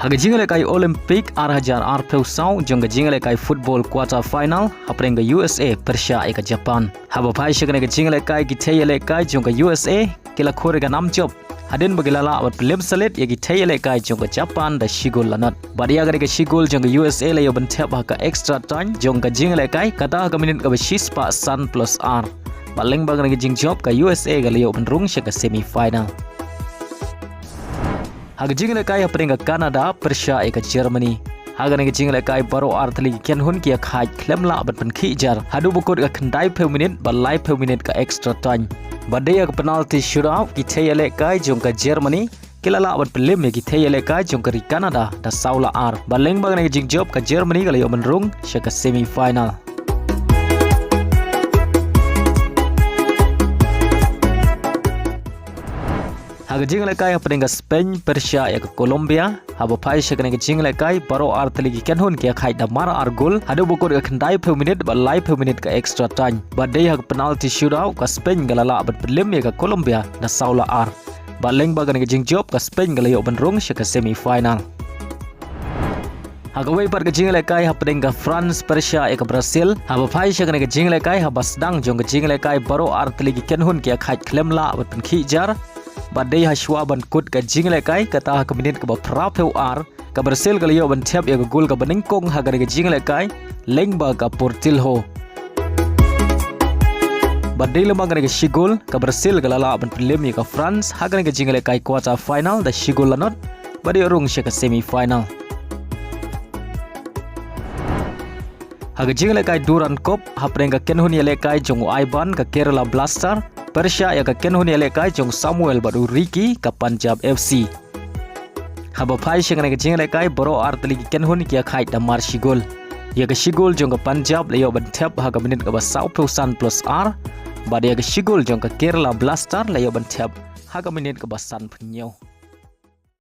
Haga jingle kai Olympic arhajar arpeu sau jonga jingle kai football quarter final haprenga USA Persia eka Japan. Haba pai shagane ga jingle kai gitayele kai jonga USA kila khorega nam job. Hadin bagilala awat Pynliem salit yagi tayele kai jonga Japan da shigol lanat. Badia ga ga shigol jonga USA la yoban tep haka extra time jonga jingle kai kata haka minit ga shispa sun plus R. Baling bagane ga jing job ka USA ga la yoban Rung shaka semi final. Haga jingle kai haprenga Canada Persia eka Germany. Haga nega jingle kai baro arthli Kynhun ki Iakhait klemla abat penki jar. Hadu bukut ga kendai per minute balai per minute ka extra time. Badaya ka penalty shootout ki tayele kai jongka Germany kilala abat Pynliem ki tayele kai jongka ri Canada da saula R. Baleng bag nega jing job ka Germany ka layo Rung shaka semi final. Haga jingle kai haprenga Spain Persia eka Colombia haba pai shaka nega jingle kai baro arthli ki Kynhun ki Iakhait da mara argul hadu bukut ga kendai per minute balai per minute ka extra time. Badai hak penalty shootout ka Spain galala abat Pynliem eka Colombia da saula R. Baleng bag nega jing job ka Spain galayo Rung shaka semi final. Haga wei par ga jingle kai haprenga France Persia eka Brazil haba pai shaka nega jingle kai haba sedang jong jingle kai baro arthli ki Kynhun ki Iakhait klemla abat penki jar. Badai hashwa ban kut ka jingle kai kata ha minit ka prapeu R ka Brazil ka liyo ban tiap ya gol ka baningkong ha ga jingle kai lengba ka Portilho. Badai lemang ga shigol ka Brazil ka lala ban Pynliem ka France ha ga jingle kai quarter final da shigol lanot badai Rung shaka semi final. Haga jingle kai Duran Cup haprenga Kynhun yele kai jongu Aibad ka Kerala Blaster Persia ya ka Kynhun yele kai jong Samuel badu Ricky ka Punjab FC. Haba pai shengane ka jingle kai boro artli ki Kynhun ki Iakhait da mar shigol. Ya ka shigol jong ka Punjab le yo ban tep ha ka minit ka ba 100% plus R. Bad ya ka shigol jong ka Kerala Blaster le yo ban tep ha ka minit ka ba san phnyo.